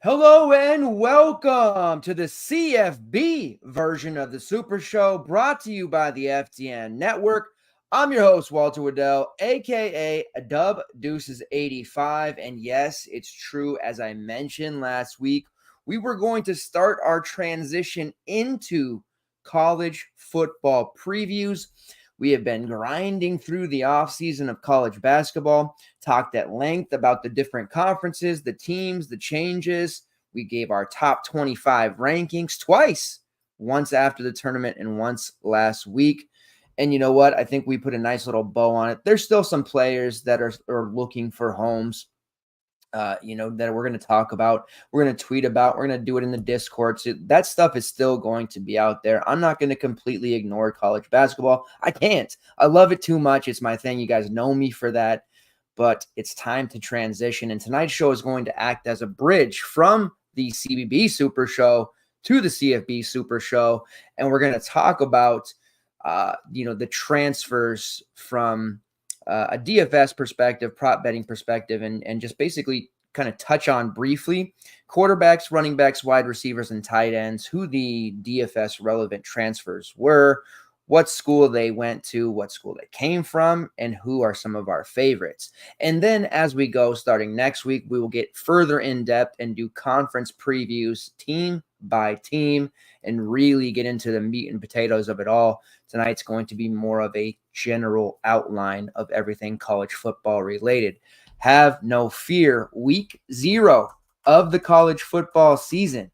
Hello and welcome to the CFB version of the Super Show, brought to you by the FTN Network. I'm your host, Walter Waddell, aka Dub Deuces 85. And yes, it's true, as I mentioned last week, we were going to start our transition into college football previews. We have been grinding through the offseason of college basketball, talked at length about the different conferences, the teams, the changes. We gave our top 25 rankings twice, once after the tournament and once last week. And you know what? I think we put a nice little bow on it. There's still some players that are looking for homes. That we're going to talk about, we're going to tweet about, we're going to do it in the Discord. So that stuff is still going to be out there. I'm not going to completely ignore college basketball. I can't. I love it too much. It's my thing. You guys know me for that. But it's time to transition. And tonight's show is going to act as a bridge from the CBB Super Show to the CFB Super Show. And we're going to talk about, the transfers from a DFS perspective, prop betting perspective, and just basically kind of touch on briefly quarterbacks, running backs, wide receivers, and tight ends, who the DFS relevant transfers were, what school they went to, what school they came from, and who are some of our favorites. And then as we go, starting next week, we will get further in depth and do conference previews team by team and really get into the meat and potatoes of it all. Tonight's going to be more of a general outline of everything college football related. Have no fear. Week 0 of the college football season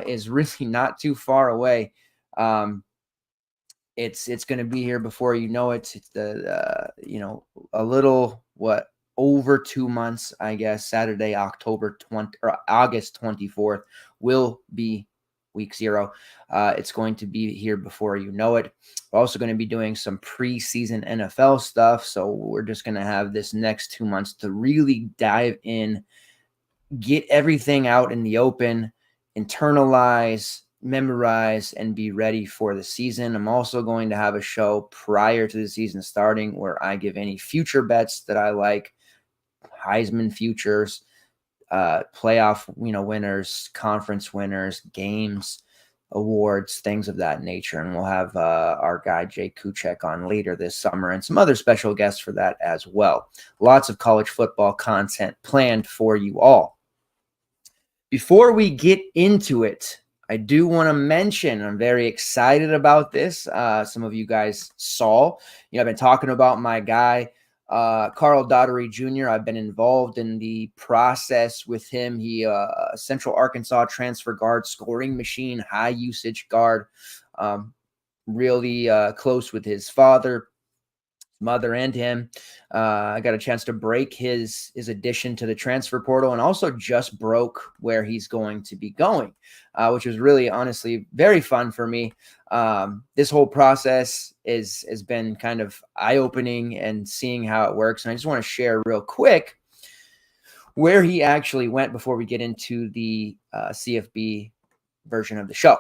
is really not too far away. It's going to be here before you know it. It's a little over 2 months, I guess. Saturday, August 24th will be week 0. It's going to be here before you know it. We're also going to be doing some preseason NFL stuff. So we're just going to have this next 2 months to really dive in, get everything out in the open, internalize, memorize, and be ready for the season. I'm also going to have a show prior to the season starting where I give any future bets that I like, Heisman futures, playoff, winners, conference winners, games, awards, things of that nature. And we'll have our guy Jay Kuchek on later this summer and some other special guests for that as well. Lots of college football content planned for you all. Before we get into it, I do want to mention, I'm very excited about this. Some of you guys saw, I've been talking about my guy, Carl Daughtery Jr. I've been involved in the process with him. He, Central Arkansas transfer guard, scoring machine, high usage guard, really close with his father, mother, and him. I got a chance to break his addition to the transfer portal, and also just broke where he's going to be going, which was really, honestly, very fun for me. This whole process has been kind of eye-opening and seeing how it works. And I just want to share real quick where he actually went before we get into the CFB version of the show.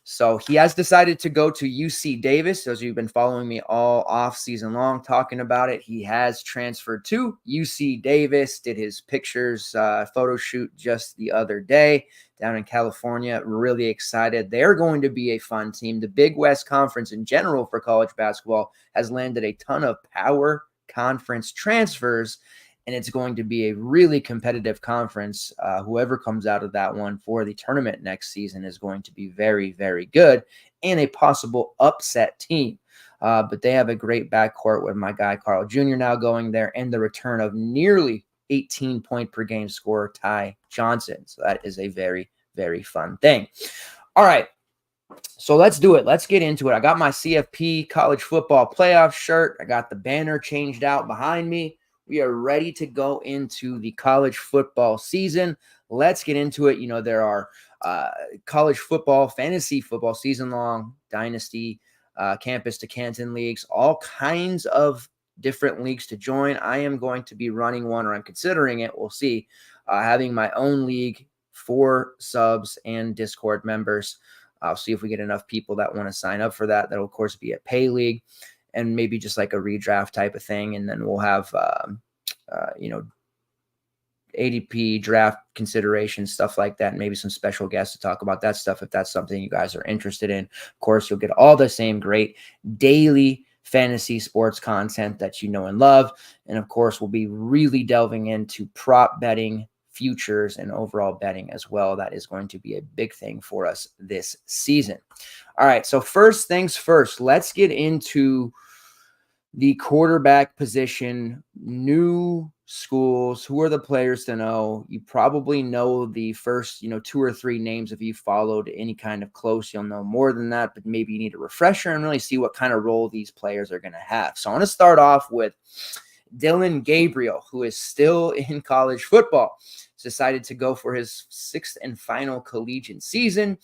So he has decided to go to UC Davis. Those of you who've been following me all off season long talking about it, he has transferred to UC Davis, did his pictures photo shoot just the other day down in California. Really excited. They're going to be a fun team. The Big West Conference in general for college basketball has landed a ton of power conference transfers, and it's going to be a really competitive conference. Whoever comes out of that one for the tournament next season is going to be very, very good and a possible upset team. But they have a great backcourt with my guy Carl Jr. now going there, and the return of nearly 18-point per game scorer Ty Johnson. So that is a very, very fun thing. All right. So let's do it. Let's get into it. I got my CFP college football playoff shirt. I got the banner changed out behind me. We are ready to go into the college football season. Let's get into it. There are college football, fantasy football, season-long, dynasty, campus to Canton leagues, all kinds of different leagues to join. I am going to be running one, or I'm considering it. We'll see. Having my own league for subs and Discord members. I'll see if we get enough people that want to sign up for that. That'll, of course, be a pay league. And maybe just like a redraft type of thing. And then we'll have, ADP draft considerations, stuff like that, and maybe some special guests to talk about that stuff if that's something you guys are interested in. Of course, you'll get all the same great daily fantasy sports content that you know and love. And of course, we'll be really delving into prop betting, futures, and overall betting as well. That is going to be a big thing for us this season. All right, so first things first, let's get into the quarterback position, new schools. Who are the players to know? You probably know the first, 2 or 3 names. If you followed any kind of close, you'll know more than that, but maybe you need a refresher and really see what kind of role these players are going to have. So I want to start off with Dillon Gabriel, who is still in college football. He's decided to go for his 6th and final collegiate season,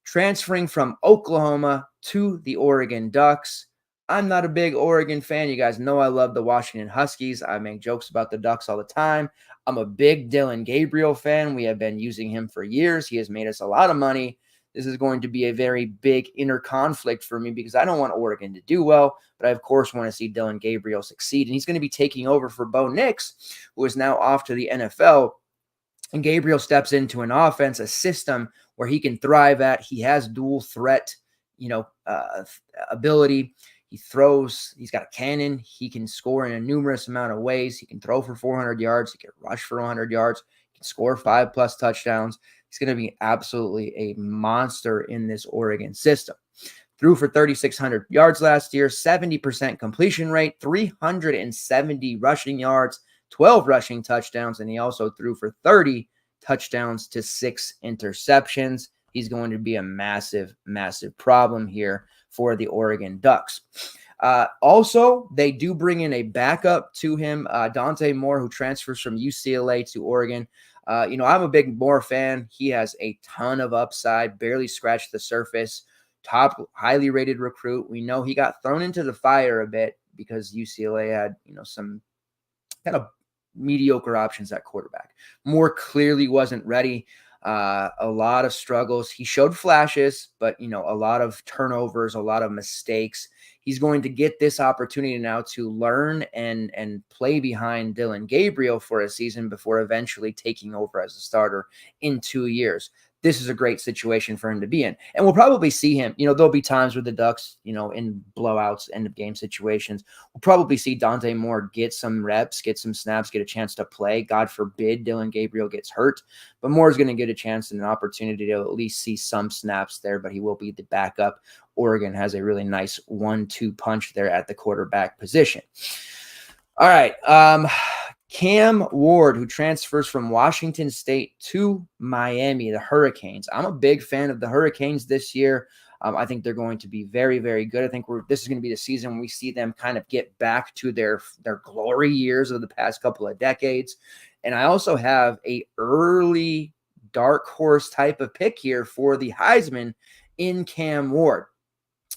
transferring from Oklahoma to the Oregon Ducks. I'm not a big Oregon fan. You guys know I love the Washington Huskies. I make jokes about the Ducks all the time. I'm a big Dillon Gabriel fan. We have been using him for years. He has made us a lot of money. This is going to be a very big inner conflict for me because I don't want Oregon to do well, but I, of course, want to see Dillon Gabriel succeed. And he's going to be taking over for Bo Nix, who is now off to the NFL. And Gabriel steps into an offense, a system where he can thrive at. He has dual threat, ability. He throws, he's got a cannon. He can score in a numerous amount of ways. He can throw for 400 yards. He can rush for 100 yards. He can score 5+ touchdowns. He's going to be absolutely a monster in this Oregon system. Threw for 3,600 yards last year, 70% completion rate, 370 rushing yards, 12 rushing touchdowns, and he also threw for 30 touchdowns to 6 interceptions. He's going to be a massive, massive problem here for the Oregon Ducks. Also, they do bring in a backup to him, Dante Moore, who transfers from UCLA to Oregon. I'm a big Moore fan. He has a ton of upside, barely scratched the surface, top highly rated recruit. We know he got thrown into the fire a bit because UCLA had, some kind of mediocre options at quarterback. Moore clearly wasn't ready. A lot of struggles. He showed flashes, but, a lot of turnovers, a lot of mistakes. He's going to get this opportunity now to learn and play behind Dillon Gabriel for a season before eventually taking over as a starter in 2 years. This is a great situation for him to be in. And we'll probably see him, there'll be times where the Ducks, in blowouts, end of game situations, we'll probably see Dante Moore get some reps, get some snaps, get a chance to play. God forbid Dillon Gabriel gets hurt, but Moore's going to get a chance and an opportunity to at least see some snaps there, but he will be the backup. Oregon has a really nice 1-2 punch there at the quarterback position. All right. Cam Ward, who transfers from Washington State to Miami, the Hurricanes. I'm a big fan of the Hurricanes this year. I think they're going to be very, very good. I think this is going to be the season when we see them kind of get back to their glory years of the past couple of decades. And I also have a early dark horse type of pick here for the Heisman in Cam Ward.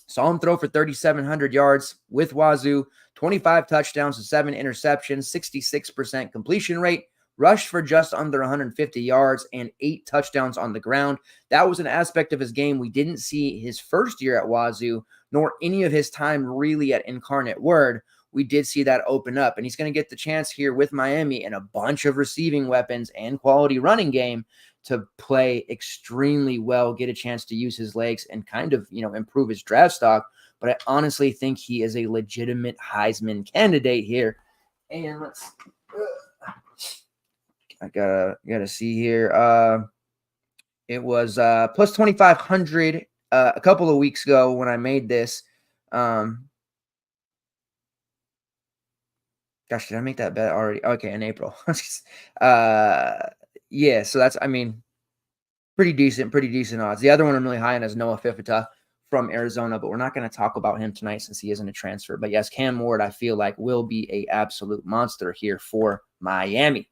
Saw him throw for 3,700 yards with Wazoo, 25 touchdowns and 7 interceptions, 66% completion rate, rushed for just under 150 yards and 8 touchdowns on the ground. That was an aspect of his game we didn't see his first year at Wazoo, nor any of his time really at Incarnate Word. We did see that open up, and he's going to get the chance here with Miami and a bunch of receiving weapons and quality running game to play extremely well, get a chance to use his legs and kind of, improve his draft stock. But I honestly think he is a legitimate Heisman candidate here. And I gotta see here. It was plus 2,500 a couple of weeks ago when I made this. Gosh, did I make that bet already? Okay, in April. Yeah, so that's, pretty decent odds. The other one I'm really high on is Noah Fifita from Arizona, but we're not going to talk about him tonight since he isn't a transfer. But yes, Cam Ward, I feel like, will be a absolute monster here for Miami.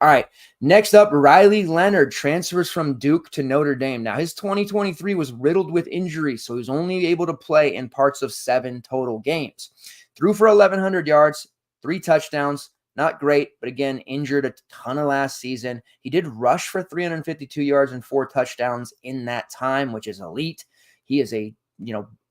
All right, next up, Riley Leonard transfers from Duke to Notre Dame. Now, his 2023 was riddled with injuries, so he was only able to play in parts of 7 total games. Threw for 1,100 yards, 3 touchdowns. Not great, but again, injured a ton of last season. He did rush for 352 yards and 4 touchdowns in that time, which is elite. He is a,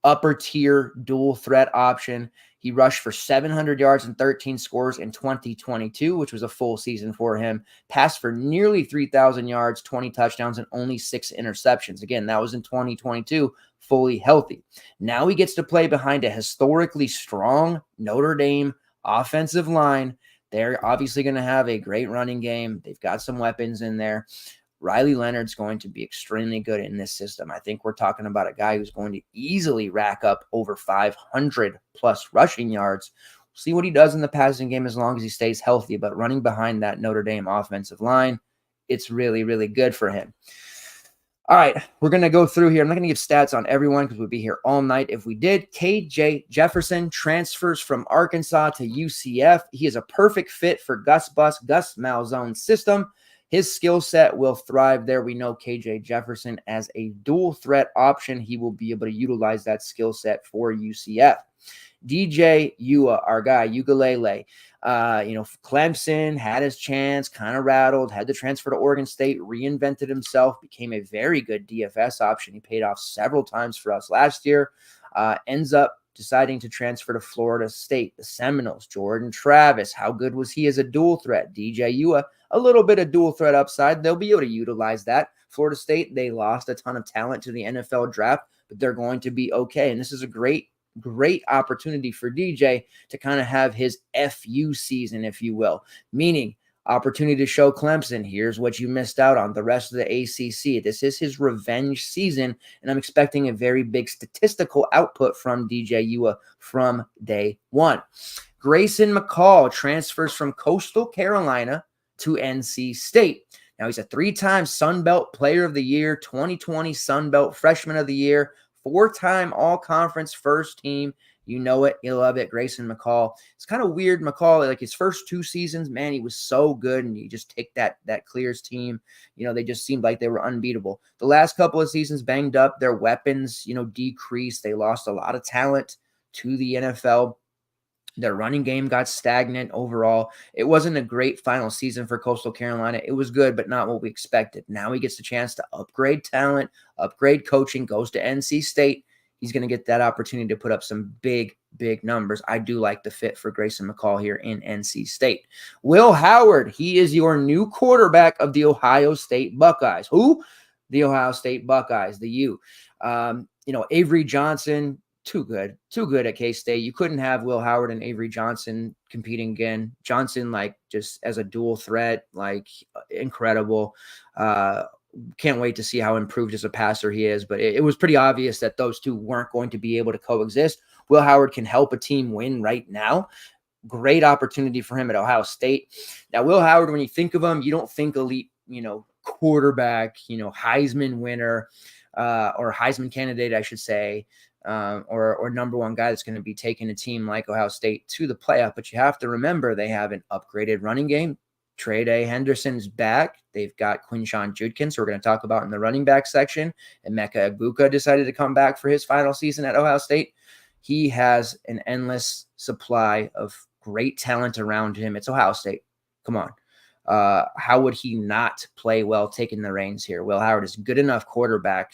upper tier dual threat option. He rushed for 700 yards and 13 scores in 2022, which was a full season for him. Passed for nearly 3,000 yards, 20 touchdowns, and only 6 interceptions. Again, that was in 2022, fully healthy. Now he gets to play behind a historically strong Notre Dame offensive line. They're obviously going to have a great running game. They've got some weapons in there. Riley Leonard's going to be extremely good in this system. I think we're talking about a guy who's going to easily rack up over 500 plus rushing yards. We'll see what he does in the passing game as long as he stays healthy, but running behind that Notre Dame offensive line, it's really, really good for him. All right, we're going to go through here. I'm not going to give stats on everyone because we'd be here all night if we did. KJ Jefferson transfers from Arkansas to UCF. He is a perfect fit for Gus Malzahn's system. His skill set will thrive there. We know KJ Jefferson as a dual threat option. He will be able to utilize that skill set for UCF. DJ Ua, our guy, Ugalele. Clemson had his chance, kind of rattled, had to transfer to Oregon State, reinvented himself, became a very good DFS option. He paid off several times for us last year. Ends up deciding to transfer to Florida State. The Seminoles, Jordan Travis, how good was he as a dual threat? DJ Ua, a little bit of dual threat upside. They'll be able to utilize that. Florida State, they lost a ton of talent to the NFL draft, but they're going to be okay. And this is a great opportunity for DJ to kind of have his FU season, if you will, meaning opportunity to show Clemson, here's what you missed out on, the rest of the ACC. This is his revenge season, and I'm expecting a very big statistical output from DJ Ua from day one. Grayson McCall transfers from Coastal Carolina to NC State. Now, he's a 3-time Sun Belt Player of the Year, 2020 Sun Belt Freshman of the Year, 4-time All-Conference first team. You know it. You love it. Grayson McCall. It's kind of weird. McCall, like his first 2 seasons, man, he was so good. And you just take that Clears team. They just seemed like they were unbeatable. The last couple of seasons banged up. Their weapons, decreased. They lost a lot of talent to the NFL. Their running game got stagnant overall. It wasn't a great final season for Coastal Carolina. It was good, but not what we expected. Now he gets the chance to upgrade talent, upgrade coaching, goes to NC State. He's going to get that opportunity to put up some big numbers. I do like the fit for Grayson McCall here in NC State. Will Howard, he is your new quarterback of the Ohio State Buckeyes. Who? The Ohio State Buckeyes, the U. Avery Johnson, too good at K-State. You couldn't have Will Howard and Avery Johnson competing again. Johnson, just as a dual threat, incredible. Can't wait to see how improved as a passer he is, but it was pretty obvious that those two weren't going to be able to coexist. Will Howard can help a team win right now. Great opportunity for him at Ohio State. Now, Will Howard, when you think of him, you don't think elite, quarterback, Heisman winner, or Heisman candidate, I should say, or number one guy that's going to be taking a team like Ohio State to the playoff. But you have to remember they have an upgraded running game. Trey Day Henderson's back. They've got Quinshawn Judkins, who we're going to talk about in the running back section. And Emeka Egbuka decided to come back for his final season at Ohio State. He has an endless supply of great talent around him. It's Ohio State. Come on. How would he not play well taking the reins here? Will Howard is good enough quarterback,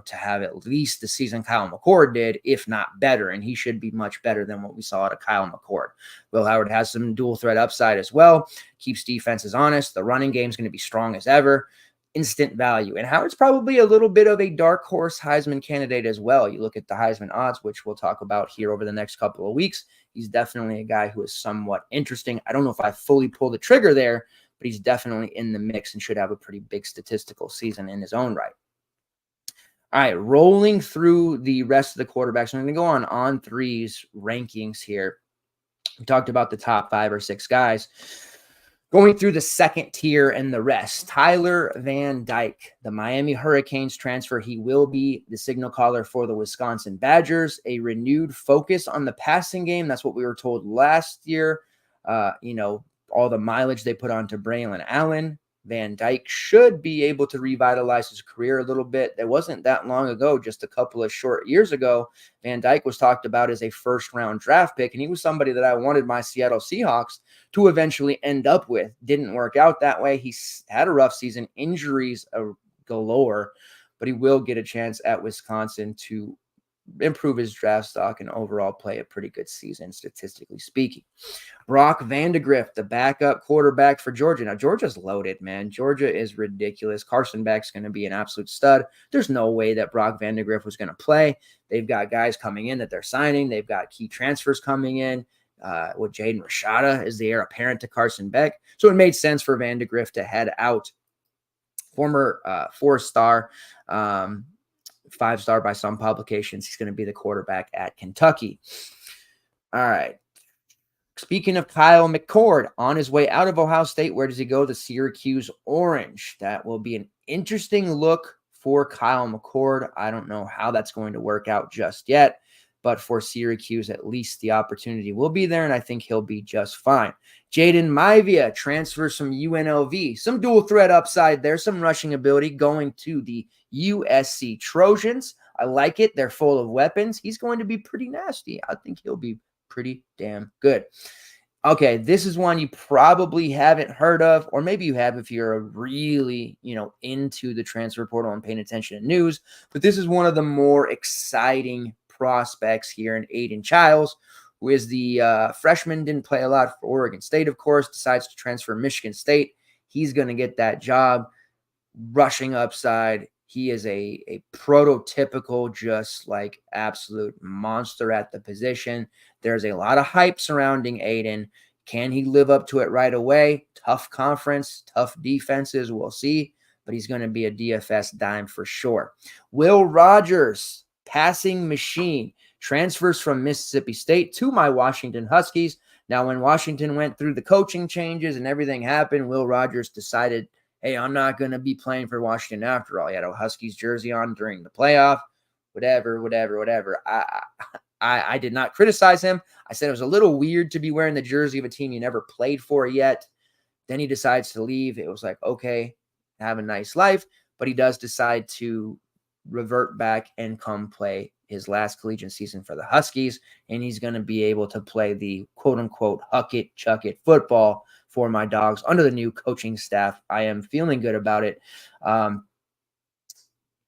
to have at least the season Kyle McCord did, if not better, and he should be much better than what we saw out of Kyle McCord. Will Howard has some dual threat upside as well, keeps defenses honest. The running game is going to be strong as ever. Instant value. And Howard's probably a little bit of a dark horse Heisman candidate as well. You look at the Heisman odds, which we'll talk about here over the next couple of weeks. He's definitely a guy who is somewhat interesting. I don't know if I fully pull the trigger there, but he's definitely in the mix and should have a pretty big statistical season in his own right. All right, rolling through the rest of the quarterbacks. I'm going to go on threes rankings here. We talked about the top 5 or 6 guys. Going through the second tier and the rest. Tyler Van Dyke, the Miami Hurricanes transfer. He will be the signal caller for the Wisconsin Badgers. A renewed focus on the passing game. That's what we were told last year. All the mileage they put onto Braylon Allen. Van Dyke should be able to revitalize his career a little bit. That wasn't that long ago, just a couple of short years ago. Van Dyke was talked about as a first-round draft pick, and he was somebody that I wanted my Seattle Seahawks to eventually end up with. Didn't work out that way. He had a rough season, injuries galore, but he will get a chance at Wisconsin to improve his draft stock and overall play a pretty good season, statistically speaking. Brock Vandagriff, the backup quarterback for Georgia. Now, Georgia's loaded, man. Georgia is ridiculous. Carson Beck's going to be an absolute stud. There's no way that Brock Vandagriff was going to play. They've got guys coming in that they're signing. They've got key transfers coming in. With Jaden Rashada is the heir apparent to Carson Beck. So it made sense for Vandagriff to head out. Former 4-star, 5-star by some publications. He's going to be the quarterback at Kentucky. All right. Speaking of Kyle McCord, on his way out of Ohio State, where does he go? The Syracuse Orange. That will be an interesting look for Kyle McCord. I don't know how that's going to work out just yet, but for Syracuse, at least the opportunity will be there, and I think he'll be just fine. Jaden Maivia transfers from UNLV. Some dual threat upside there, some rushing ability going to the USC Trojans. I like it. They're full of weapons. He's going to be pretty nasty. I think he'll be pretty damn good. Okay, this is one you probably haven't heard of, or maybe you have if you're really, into the transfer portal and paying attention to news, but this is one of the more exciting prospects here in Aiden Childs, who is the freshman, didn't play a lot for Oregon State, of course, decides to transfer to Michigan State. He's going to get that job. Rushing upside. He is a prototypical, just like absolute monster at the position. There's a lot of hype surrounding Aiden. Can he live up to it right away? Tough conference, tough defenses. We'll see. But he's going to be a DFS dime for sure. Will Rogers, passing machine, transfers from Mississippi State to my Washington Huskies. Now, when Washington went through the coaching changes and everything happened, Will Rogers decided, hey, I'm not going to be playing for Washington after all. He had a Huskies jersey on during the playoff. Whatever. I did not criticize him. I said it was a little weird to be wearing the jersey of a team you never played for yet. Then he decides to leave. It was like, okay, have a nice life. But he does decide to revert back and come play his last collegiate season for the Huskies. And he's going to be able to play the quote-unquote huck it, chuck it football for my Dogs under the new coaching staff. I am feeling good about it.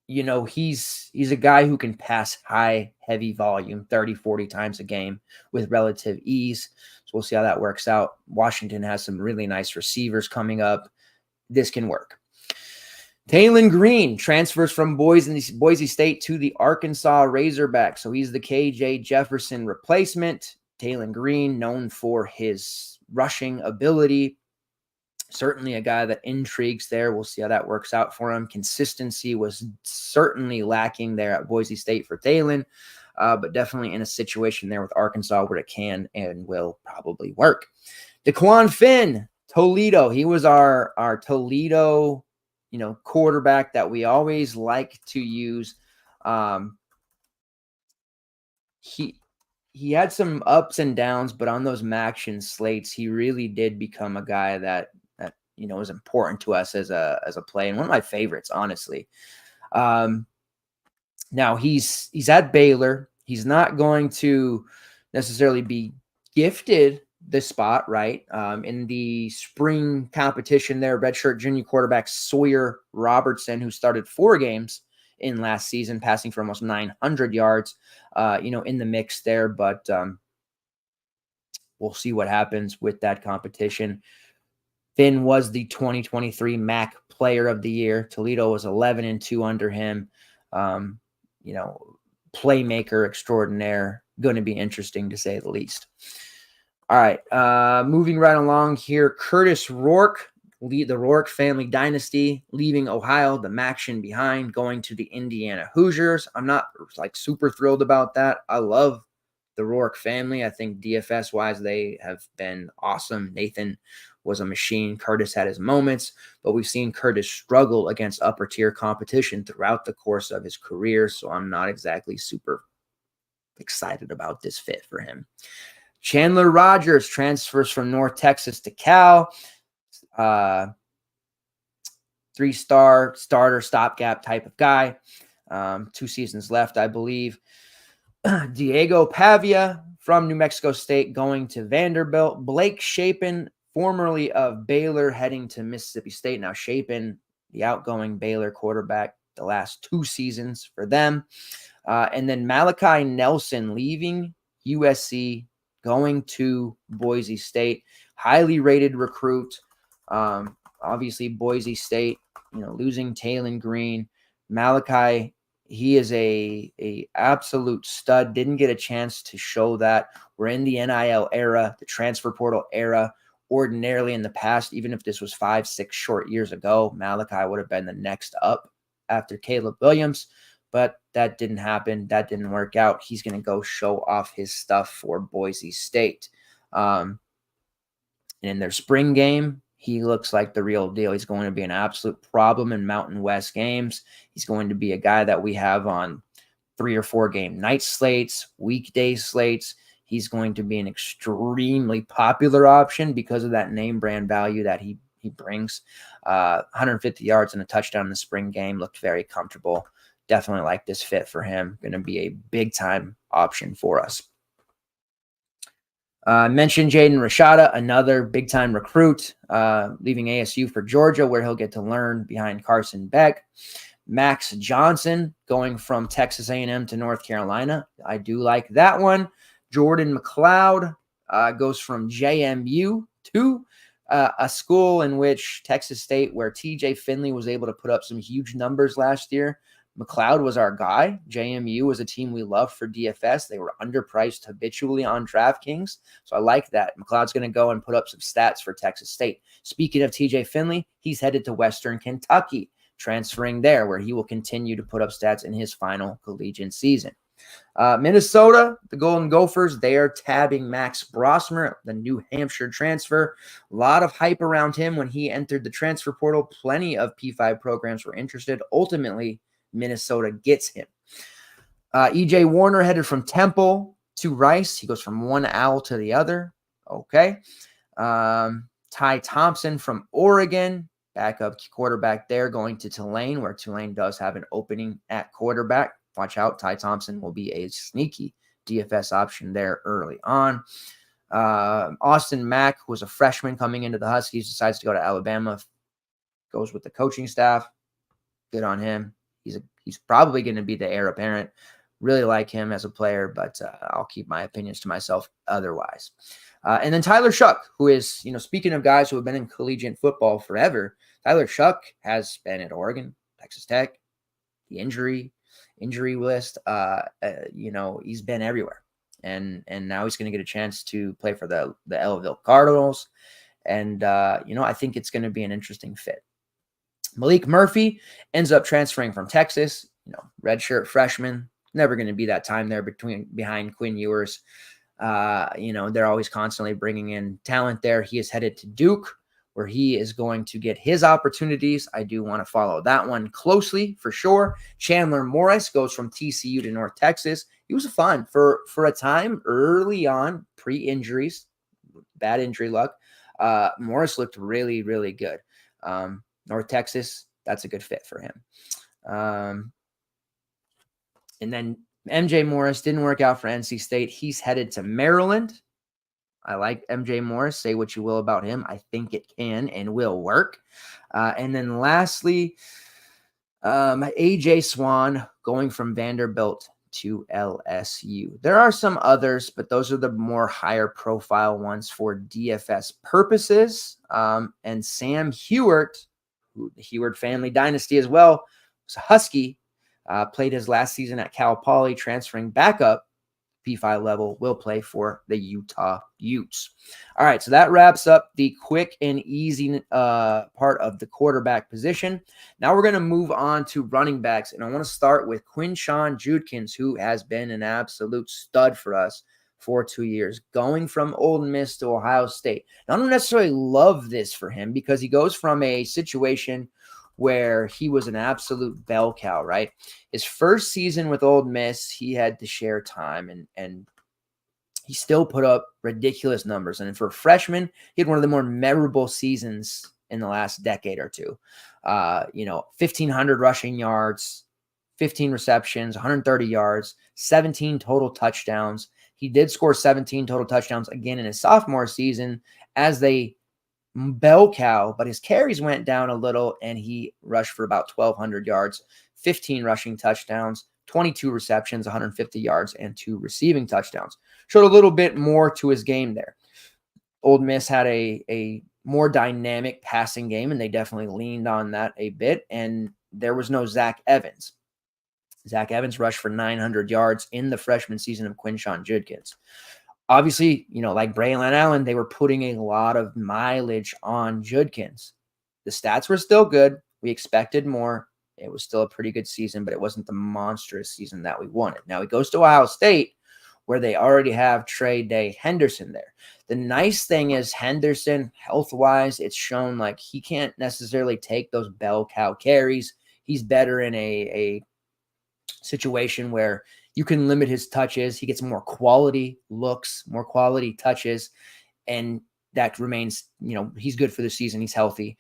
He's a guy who can pass high, heavy volume 30, 40 times a game with relative ease. So we'll see how that works out. Washington has some really nice receivers coming up. This can work. Taylon Green transfers from Boise State to the Arkansas Razorbacks. So he's the KJ Jefferson replacement. Taylon Green, known for his rushing ability. Certainly a guy that intrigues there. We'll see how that works out for him. Consistency was certainly lacking there at Boise State for Taylon, but definitely in a situation there with Arkansas where it can and will probably work. DeQuan Finn, Toledo. He was our Toledo, quarterback that we always like to use. He had some ups and downs, but on those Maction slates, he really did become a guy that was important to us as a play, and one of my favorites, honestly. Now he's at Baylor. He's not going to necessarily be gifted the spot, right? In the spring competition there, redshirt junior quarterback Sawyer Robertson, who started 4 games in last season, passing for almost 900 yards, in the mix there. But we'll see what happens with that competition. Finn was the 2023 MAC Player of the Year. Toledo was 11-2 under him. Playmaker extraordinaire. Going to be interesting to say the least. All right, moving right along here. Curtis Rourke, the Rourke family dynasty, leaving Ohio, the Maction behind, going to the Indiana Hoosiers. I'm not super thrilled about that. I love the Rourke family. I think DFS-wise, they have been awesome. Nathan was a machine. Curtis had his moments, but we've seen Curtis struggle against upper-tier competition throughout the course of his career, so I'm not exactly super excited about this fit for him. Chandler Rogers transfers from North Texas to Cal. 3-star starter stopgap type of guy. 2 seasons left, I believe. Diego Pavia from New Mexico State going to Vanderbilt. Blake Shapen, formerly of Baylor, heading to Mississippi State. Now Shapen, the outgoing Baylor quarterback, the last 2 seasons for them. And then Malachi Nelson leaving USC, going to Boise State. Highly rated recruit. Obviously, Boise State, losing Taylon Green. Malachi, he is a absolute stud. Didn't get a chance to show that. We're in the NIL era, the transfer portal era. Ordinarily in the past, even if this was 5-6 short years ago, Malachi would have been the next up after Caleb Williams, but that didn't happen. That didn't work out. He's going to go show off his stuff for Boise State. And in their spring game, he looks like the real deal. He's going to be an absolute problem in Mountain West games. He's going to be a guy that we have on 3 or 4 game night slates, weekday slates. He's going to be an extremely popular option because of that name brand value that he brings. 150 yards and a touchdown in the spring game. Looked very comfortable. Definitely like this fit for him. Going to be a big-time option for us. Mentioned Jaden Rashada, another big-time recruit, leaving ASU for Georgia, where he'll get to learn behind Carson Beck. Max Johnson going from Texas A&M to North Carolina. I do like that one. Jordan McLeod goes from JMU to a school in which Texas State, where TJ Finley was able to put up some huge numbers last year. McLeod was our guy. JMU was a team we loved for DFS. They were underpriced habitually on DraftKings. So I like that. McLeod's going to go and put up some stats for Texas State. Speaking of TJ Finley, he's headed to Western Kentucky, transferring there, where he will continue to put up stats in his final collegiate season. Minnesota, the Golden Gophers, they are tabbing Max Brosmer, the New Hampshire transfer. A lot of hype around him when he entered the transfer portal. Plenty of P5 programs were interested. Ultimately, Minnesota gets him. EJ Warner headed from Temple to Rice. He goes from one owl to the other. Okay. Ty Thompson from Oregon, backup quarterback there, going to Tulane, where Tulane does have an opening at quarterback. Watch out. Ty Thompson will be a sneaky DFS option there early on. Austin Mack, who was a freshman coming into the Huskies, decides to go to Alabama, goes with the coaching staff. Good on him. He's probably going to be the heir apparent. Really like him as a player, but I'll keep my opinions to myself otherwise. And then Tyler Shuck, who is, speaking of guys who have been in collegiate football forever, Tyler Shuck has been at Oregon, Texas Tech, the injury list. He's been everywhere, and now he's going to get a chance to play for the Ellaville Cardinals, and I think it's going to be an interesting fit. Malik Murphy ends up transferring from Texas, redshirt freshman. Never going to be that time there behind Quinn Ewers. They're always constantly bringing in talent there. He is headed to Duke, where he is going to get his opportunities. I do want to follow that one closely for sure. Chandler Morris goes from TCU to North Texas. He was fun for a time early on, pre-injuries, bad injury luck. Morris looked really, really good. North Texas, that's a good fit for him. And then MJ Morris didn't work out for NC State. He's headed to Maryland. I like MJ Morris. Say what you will about him. I think it can and will work. And then lastly, AJ Swan going from Vanderbilt to LSU. There are some others, but those are the more higher profile ones for DFS purposes. And Sam Hewart, who the Hewart family dynasty as well, was a Husky, played his last season at Cal Poly, transferring back up P5 level, will play for the Utah Utes. All right, so that wraps up the quick and easy part of the quarterback position. Now we're going to move on to running backs, and I want to start with Quinshawn Judkins, who has been an absolute stud for us for 2 years, going from Ole Miss to Ohio State. Now, I don't necessarily love this for him because he goes from a situation where he was an absolute bell cow, right? His first season with Ole Miss, he had to share time, and he still put up ridiculous numbers. And for a freshman, he had one of the more memorable seasons in the last decade or two. 1,500 rushing yards, 15 receptions, 130 yards, 17 total touchdowns. He did score 17 total touchdowns again in his sophomore season as they bell cow, but his carries went down a little, and he rushed for about 1,200 yards, 15 rushing touchdowns, 22 receptions, 150 yards, and 2 receiving touchdowns. Showed a little bit more to his game there. Ole Miss had a more dynamic passing game, and they definitely leaned on that a bit. And there was no Zach Evans. Zach Evans rushed for 900 yards in the freshman season of Quinshon Judkins. Obviously, like Braylon Allen, they were putting a lot of mileage on Judkins. The stats were still good. We expected more. It was still a pretty good season, but it wasn't the monstrous season that we wanted. Now he goes to Ohio State, where they already have Trey Day Henderson there. The nice thing is Henderson, health-wise, it's shown like he can't necessarily take those bell cow carries. He's better in a situation where you can limit his touches. He gets more quality looks, more quality touches, and that remains, he's good for the season. He's healthy.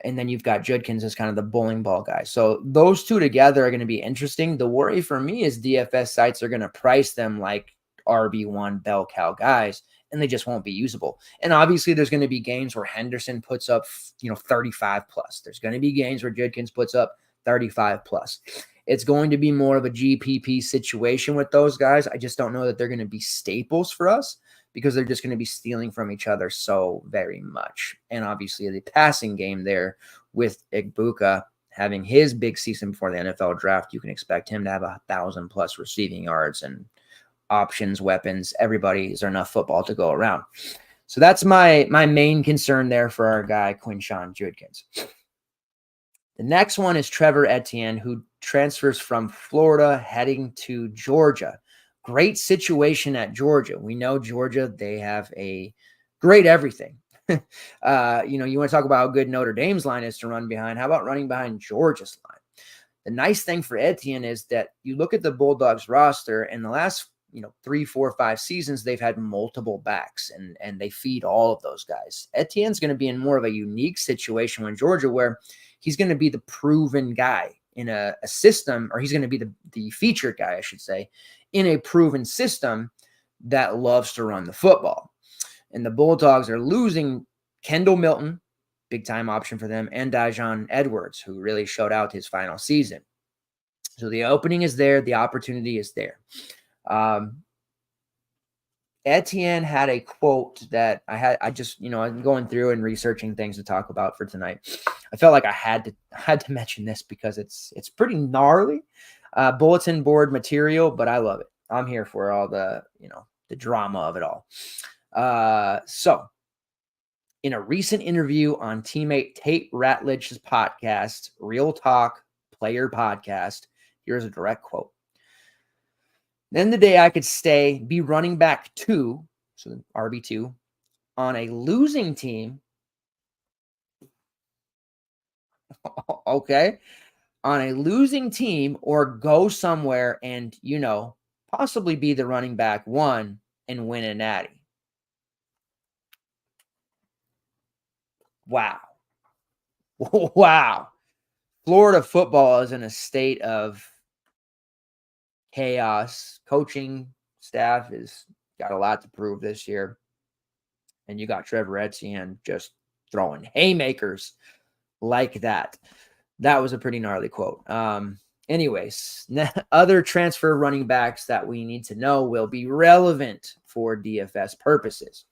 And then you've got Judkins as kind of the bowling ball guy. So those two together are going to be interesting. The worry for me is DFS sites are going to price them like RB1 bell cow guys, and they just won't be usable. And obviously there's going to be games where Henderson puts up, 35 plus. There's going to be games where Judkins puts up 35 plus. It's going to be more of a GPP situation with those guys. I just don't know that they're going to be staples for us because they're just going to be stealing from each other so very much. And obviously the passing game there with Igbuka having his big season before the NFL draft, you can expect him to have 1,000 plus receiving yards and options, weapons. Everybody is enough football to go around. So that's my main concern there for our guy, Quinshon Judkins. The next one is Trevor Etienne, who transfers from Florida heading to Georgia. Great situation at Georgia. We know Georgia, they have a great everything. You want to talk about how good Notre Dame's line is to run behind. How about running behind Georgia's line? The nice thing for Etienne is that you look at the Bulldogs roster, and the last 3, 4, 5 seasons, they've had multiple backs, and they feed all of those guys. Etienne's going to be in more of a unique situation with Georgia where he's going to be the proven guy in a system, or he's going to be the featured guy, I should say, in a proven system that loves to run the football. And the Bulldogs are losing Kendall Milton, big-time option for them, and Dajon Edwards, who really showed out his final season. So the opening is there. The opportunity is there. Etienne had a quote that I'm going through and researching things to talk about for tonight. I felt like I had to mention this because it's pretty gnarly bulletin board material, but I love it. I'm here for all the drama of it all. So in a recent interview on teammate Tate Ratledge's podcast, Real Talk Player Podcast, here's a direct quote. Then the day I could be running back 2, so RB2, on a losing team. Okay. On a losing team, or go somewhere and, possibly be the running back 1 and win a natty. Wow. Wow. Florida football is in a state of chaos. Coaching staff has got a lot to prove this year. And you got Trevor Etienne just throwing haymakers like that. That was a pretty gnarly quote. Anyways, other transfer running backs that we need to know will be relevant for DFS purposes.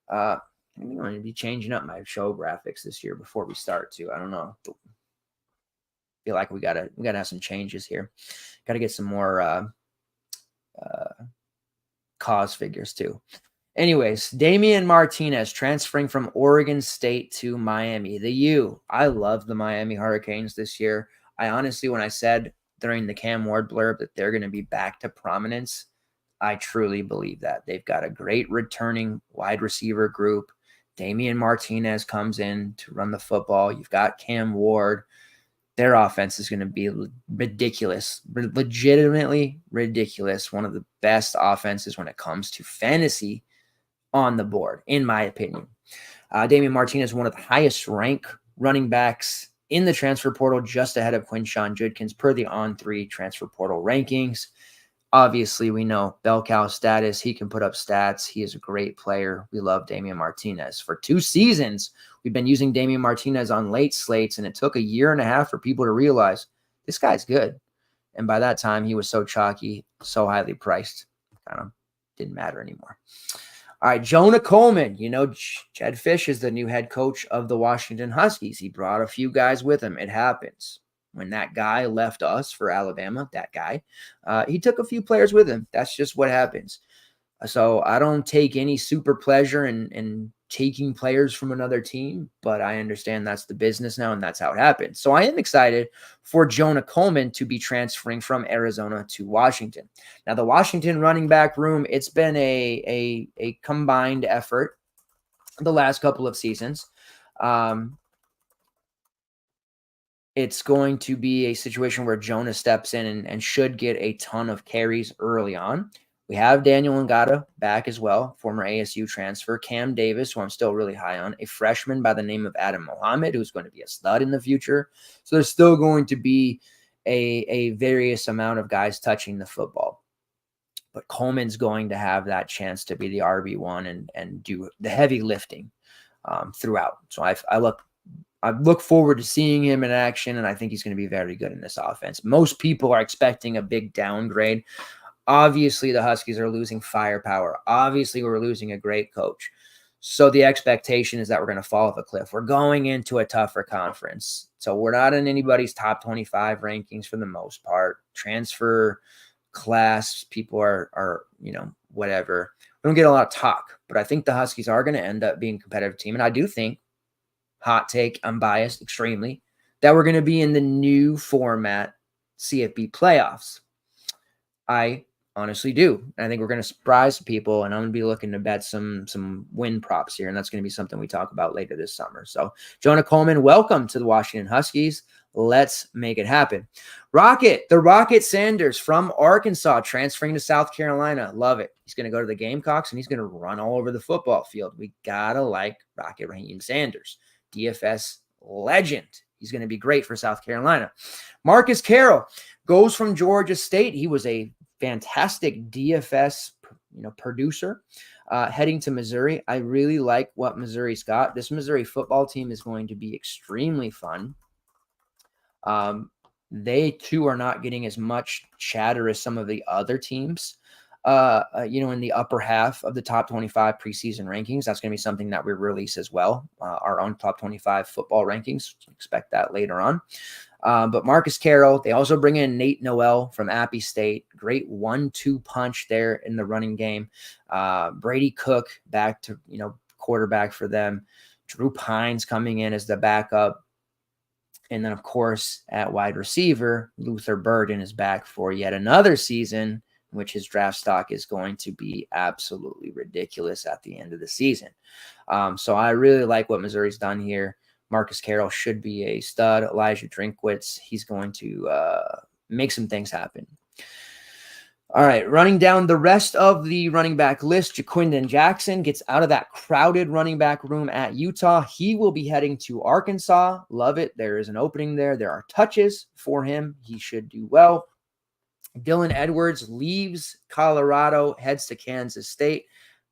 I'm going to be changing up my show graphics this year before we start too. I don't know. Feel like we gotta have some changes here. Got to get some more cause figures too. Anyways, Damian Martinez transferring from Oregon State to Miami. The U. I love the Miami Hurricanes this year. I honestly, when I said during the Cam Ward blurb that they're going to be back to prominence, I truly believe that. They've got a great returning wide receiver group. Damian Martinez comes in to run the football. You've got Cam Ward. Their offense is going to be ridiculous, legitimately ridiculous. One of the best offenses when it comes to fantasy on the board, in my opinion. Damian Martinez, one of the highest ranked running backs in the transfer portal, just ahead of Quinshon Judkins per the On3 transfer portal rankings. Obviously, we know bell cow status. He can put up stats. He is a great player. We love Damian Martinez. For 2 seasons, we've been using Damian Martinez on late slates, and it took a year and a half for people to realize this guy's good. And by that time, he was so chalky, so highly priced, kind of didn't matter anymore. All right, Jonah Coleman. You know, Jed Fish is the new head coach of the Washington Huskies. He brought a few guys with him. It happens. When that guy left us for Alabama, he took a few players with him. That's just what happens. So I don't take any super pleasure in taking players from another team, but I understand that's the business now and that's how it happens. So I am excited for Jonah Coleman to be transferring from Arizona to Washington. Now, the Washington running back room, it's been a combined effort the last couple of seasons. It's going to be a situation where Jonah steps in and should get a ton of carries early on. We have Daniel Ngata back as well, former ASU transfer. Cam Davis, who I'm still really high on. A freshman by the name of Adam Mohammed, who's going to be a stud in the future. So there's still going to be a various amount of guys touching the football. But Coleman's going to have that chance to be the RB1 and do the heavy lifting throughout. So I look forward to seeing him in action, and I think he's going to be very good in this offense. Most people are expecting a big downgrade. Obviously, the Huskies are losing firepower. Obviously, we're losing a great coach. So the expectation is that we're going to fall off a cliff. We're going into a tougher conference. So we're not in anybody's top 25 rankings for the most part. Transfer class, people are whatever. We don't get a lot of talk, but I think the Huskies are going to end up being a competitive team. And I do think, hot take, I'm biased extremely, that we're going to be in the new format CFB playoffs. I honestly do. And I think we're going to surprise people, and I'm going to be looking to bet some win props here, and that's going to be something we talk about later this summer. So, Jonah Coleman, welcome to the Washington Huskies. Let's make it happen. The Rocket Sanders from Arkansas, transferring to South Carolina. Love it. He's going to go to the Gamecocks, and he's going to run all over the football field. We got to like Rocket Raheem Sanders, DFS legend. He's going to be great for South Carolina. Marcus Carroll goes from Georgia State. He was a fantastic DFS producer heading to Missouri. I really like what Missouri's got. This Missouri football team is going to be extremely fun. They too are not getting as much chatter as some of the other teams, in the upper half of the top 25 preseason rankings. That's going to be something that we release as well. Our own top 25 football rankings. Expect that later on. But Marcus Carroll, they also bring in Nate Noel from Appy State. Great 1-2 punch there in the running game. Brady Cook back to, quarterback for them. Drew Pines coming in as the backup. And then, of course, at wide receiver, Luther Burden is back for yet another season, in which his draft stock is going to be absolutely ridiculous at the end of the season. So I really like what Missouri's done here. Marcus Carroll should be a stud. Elijah Drinkwitz, he's going to make some things happen. All right, running down the rest of the running back list, Jaquindon Jackson gets out of that crowded running back room at Utah. He will be heading to Arkansas. Love it. There is an opening there. There are touches for him. He should do well. Dylan Edwards leaves Colorado, heads to Kansas State.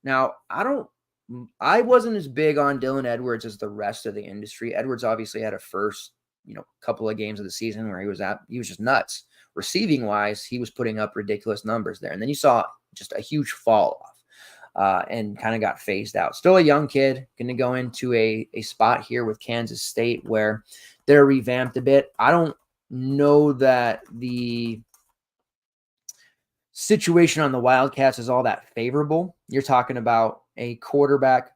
Now, I wasn't as big on Dylan Edwards as the rest of the industry. Edwards obviously had a first, couple of games of the season where he was just nuts. Receiving wise, he was putting up ridiculous numbers there. And then you saw just a huge fall off and kind of got phased out. Still a young kid, going to go into a spot here with Kansas State where they're revamped a bit. I don't know that the situation on the Wildcats is all that favorable. You're talking about a quarterback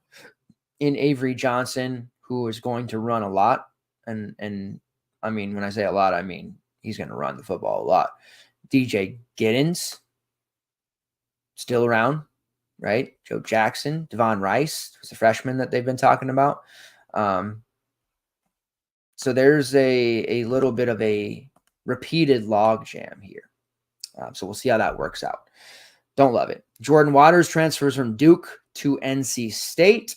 in Avery Johnson who is going to run a lot. And I mean, when I say a lot, I mean he's going to run the football a lot. DJ Giddens, still around, right? Joe Jackson, Devon Rice, who's a freshman that they've been talking about. So there's a little bit of a repeated logjam here. So we'll see how that works out. Don't love it. Jordan Waters transfers from Duke to NC State.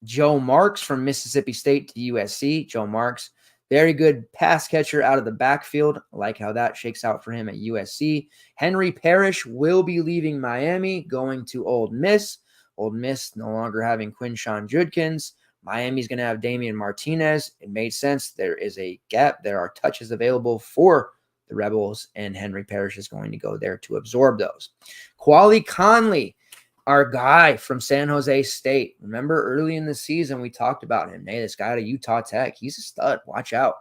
Joe Marks from Mississippi State to USC. Joe Marks, very good pass catcher out of the backfield. I like how that shakes out for him at USC. Henry Parrish will be leaving Miami, going to Ole Miss. Ole Miss no longer having Quinshon Judkins. Miami's going to have Damian Martinez. It made sense. There is a gap. There are touches available for the Rebels, and Henry Parrish is going to go there to absorb those. Quali Conley, our guy from San Jose State. Remember early in the season, we talked about him. Hey, this guy out of Utah Tech, he's a stud. Watch out.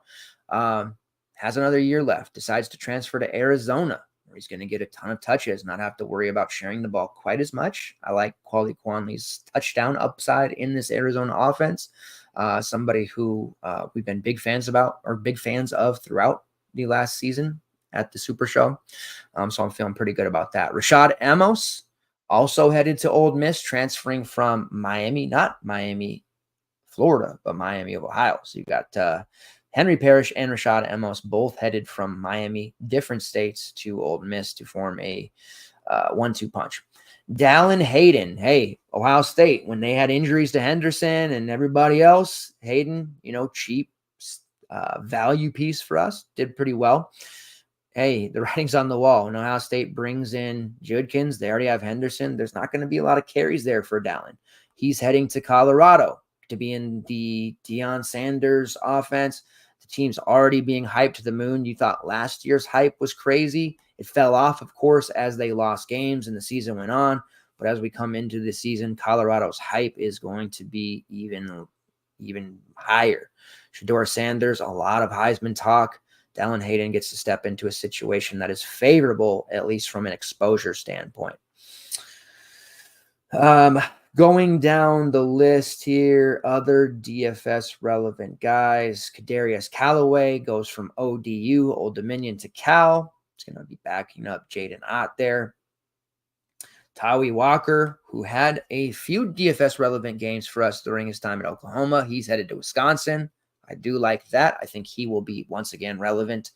Has another year left. Decides to transfer to Arizona, where he's going to get a ton of touches, not have to worry about sharing the ball quite as much. I like Quali Conley's touchdown upside in this Arizona offense. Somebody who we've been big fans of throughout the last season at the Super Show. So I'm feeling pretty good about that. Rashad Amos, also headed to Ole Miss, transferring from Miami, not Miami, Florida, but Miami of Ohio. So you got Henry Parrish and Rashad Amos both headed from Miami, different states, to Ole Miss to form a 1-2 punch. Dallin Hayden, hey, Ohio State, when they had injuries to Henderson and everybody else, Hayden, cheap value piece for us, did pretty well. Hey, the writing's on the wall. When Ohio State brings in Judkins, they already have Henderson. There's not going to be a lot of carries there for Dallin. He's heading to Colorado to be in the Deion Sanders offense. The team's already being hyped to the moon. You thought last year's hype was crazy. It fell off, of course, as they lost games and the season went on. But as we come into the season, Colorado's hype is going to be even higher. Shedeur Sanders, a lot of Heisman talk. Dallin Hayden gets to step into a situation that is favorable, at least from an exposure standpoint. Going down the list here, other DFS relevant guys. Kadarius Callaway goes from ODU, Old Dominion, to Cal. It's going to be backing up Jaden Ott there. Tawi Walker, who had a few DFS relevant games for us during his time at Oklahoma. He's headed to Wisconsin. I do like that. I think he will be once again relevant.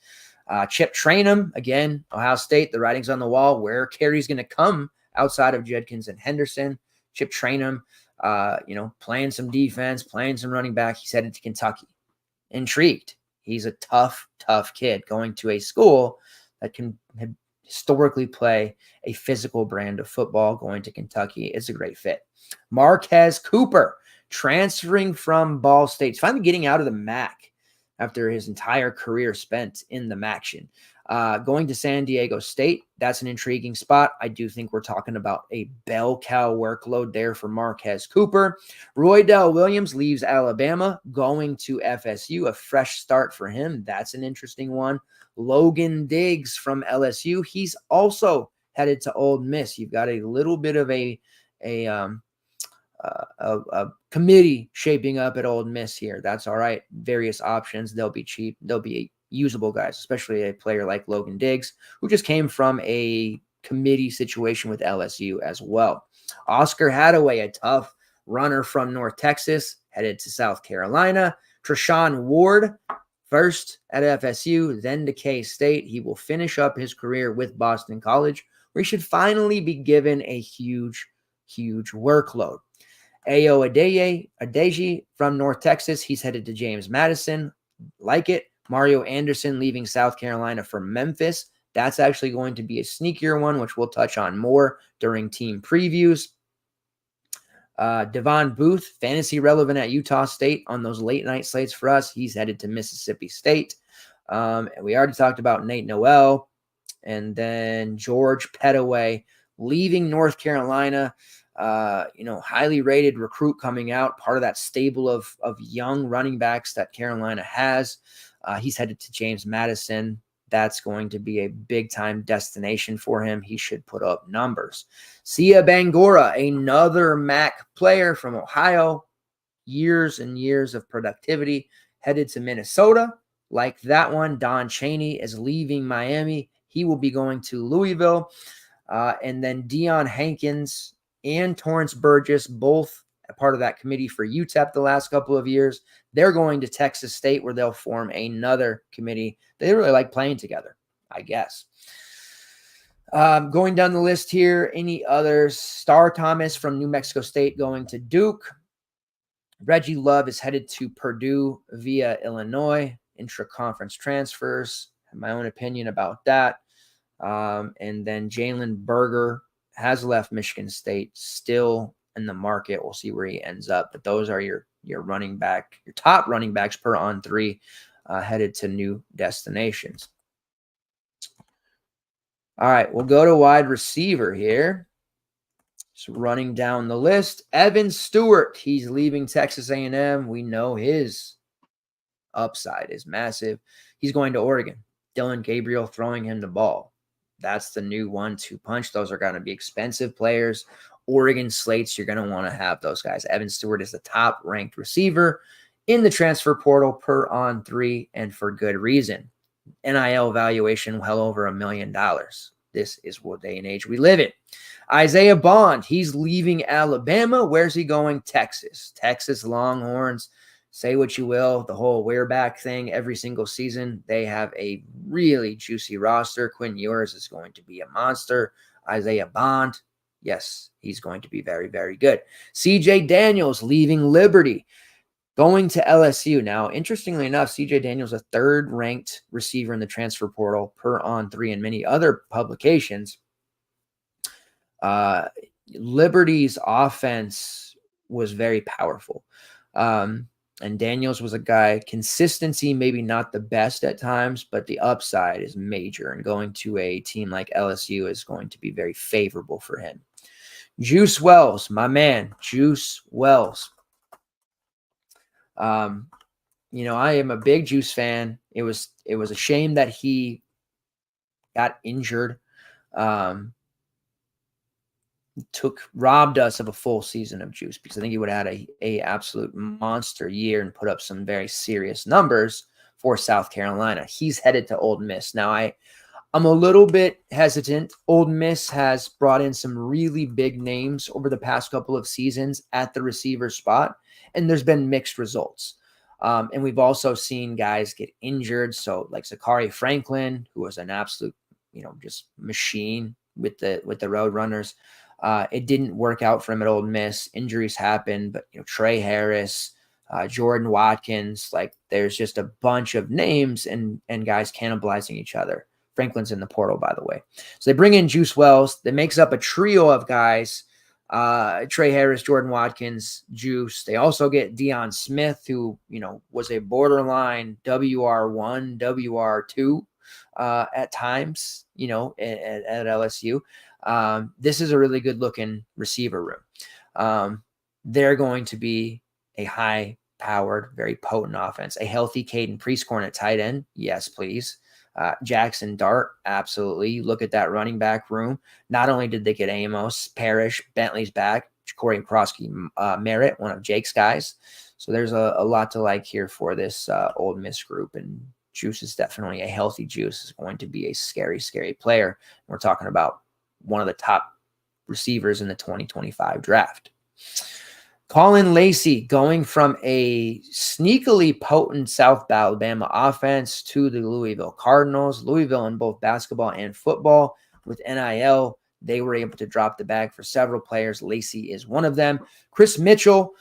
Chip Trainum, again, Ohio State, the writing's on the wall. Where carry's going to come outside of Judkins and Henderson. Chip Trainum, playing some defense, playing some running back. He's headed to Kentucky. Intrigued. He's a tough kid going to a school that can historically play a physical brand of football. Going to Kentucky is a great fit. Marquez Cooper, transferring from Ball State. He's finally getting out of the MAC after his entire career spent in the MACtion. Going to San Diego State, that's an intriguing spot. I do think we're talking about a bell cow workload there for Marquez Cooper. Roydell Williams leaves Alabama, going to FSU, a fresh start for him. That's an interesting one. Logan Diggs from LSU, he's also headed to Ole Miss. You've got a little bit of a committee shaping up at Ole Miss here. That's all right. Various options. They'll be cheap. They'll be usable guys, especially a player like Logan Diggs, who just came from a committee situation with LSU as well. Oscar Hadaway, a tough runner from North Texas, headed to South Carolina. Treshaun Ward, first at FSU, then to K-State. He will finish up his career with Boston College, where he should finally be given a huge workload. Ayo Adeji from North Texas, he's headed to James Madison. Like it. Mario Anderson leaving South Carolina for Memphis. That's actually going to be a sneakier one, which we'll touch on more during team previews. Devon Booth, fantasy relevant at Utah State on those late night slates for us. He's headed to Mississippi State. And we already talked about Nate Noel. And then George Pettaway leaving North Carolina. Highly rated recruit coming out, part of that stable of young running backs that Carolina has. He's headed to James Madison. That's going to be a big-time destination for him. He should put up numbers. Sia Bangora, another MAC player from Ohio. Years and years of productivity. Headed to Minnesota. Like that one, Don Chaney is leaving Miami. He will be going to Louisville. And then Deion Hankins and Torrance Burgess, both a part of that committee for UTEP the last couple of years. They're going to Texas State, where they'll form another committee. They really like playing together, I guess. Going down the list here, any others? Star Thomas from New Mexico State going to Duke. Reggie Love is headed to Purdue via Illinois. Intra-conference transfers. I have my own opinion about that. And then Jalen Berger has left Michigan State, still in the market. We'll see where he ends up. But those are your running back, your top running backs per on three, headed to new destinations. All right, we'll go to wide receiver here. Just running down the list. Evan Stewart, he's leaving Texas A&M. We know his upside is massive. He's going to Oregon. Dylan Gabriel throwing him the ball. That's the new 1-2 punch. Those are going to be expensive players. Oregon slates, you're going to want to have those guys. Evan Stewart is the top ranked receiver in the transfer portal per on 3, and for good reason. NIL valuation well over $1 million. This is what day and age we live in. Isaiah Bond, he's leaving Alabama. Where's he going? Texas. Texas Longhorns. Say what you will, the whole we're back thing every single season. They have a really juicy roster. Quinn Ewers is going to be a monster. Isaiah Bond, yes, he's going to be very, very good. CJ Daniels leaving Liberty, going to LSU. Now, interestingly enough, CJ Daniels, a third-ranked receiver in the transfer portal per on 3 and many other publications. Liberty's offense was very powerful. And Daniels was a guy, consistency, maybe not the best at times, but the upside is major. And going to a team like LSU is going to be very favorable for him. Juice Wells, my man, Juice Wells. I am a big Juice fan. It was a shame that he got injured. Robbed us of a full season of Juice, because I think he would have had a absolute monster year and put up some very serious numbers for South Carolina. He's headed to Ole Miss. Now, I'm a little bit hesitant. Ole Miss has brought in some really big names over the past couple of seasons at the receiver spot, and there's been mixed results. And we've also seen guys get injured. So like Zachary Franklin, who was an absolute, just machine with the Roadrunners. It didn't work out for him at Ole Miss. Injuries happen, but Trey Harris, Jordan Watkins, like there's just a bunch of names and guys cannibalizing each other. Franklin's in the portal, by the way. So they bring in Juice Wells. That makes up a trio of guys. Trey Harris, Jordan Watkins, Juice. They also get Deion Smith, who, was a borderline WR1, WR2 at times, at LSU. This is a really good looking receiver room. They're going to be a high powered, very potent offense. A healthy Caden Priestcorn at tight end. Yes, please. Jackson Dart. Absolutely. You look at that running back room. Not only did they get Amos, Parrish, Bentley's back, Corey Krosky, Merritt, one of Jake's guys. So there's a lot to like here for this Ole Miss group, and Juice is definitely a healthy Juice is going to be a scary, scary player. We're talking about one of the top receivers in the 2025 draft. Colin Lacey going from a sneakily potent South Alabama offense to the Louisville Cardinals. Louisville in both basketball and football. With NIL, they were able to drop the bag for several players. Lacey is one of them. Chris Mitchell,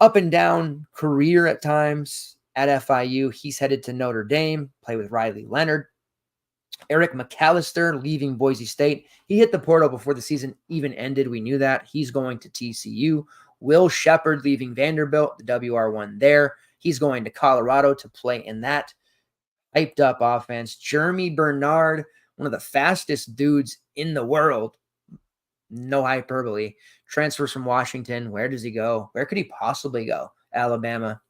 up and down career at times at FIU. He's headed to Notre Dame, play with Riley Leonard. Eric McAllister leaving Boise State. He hit the portal before the season even ended. We knew that. He's going to TCU. Will Shepard leaving Vanderbilt, the WR1 there. He's going to Colorado to play in that hyped up offense. Jeremy Bernard, one of the fastest dudes in the world. No hyperbole. Transfers from Washington. Where does he go? Where could he possibly go? Alabama.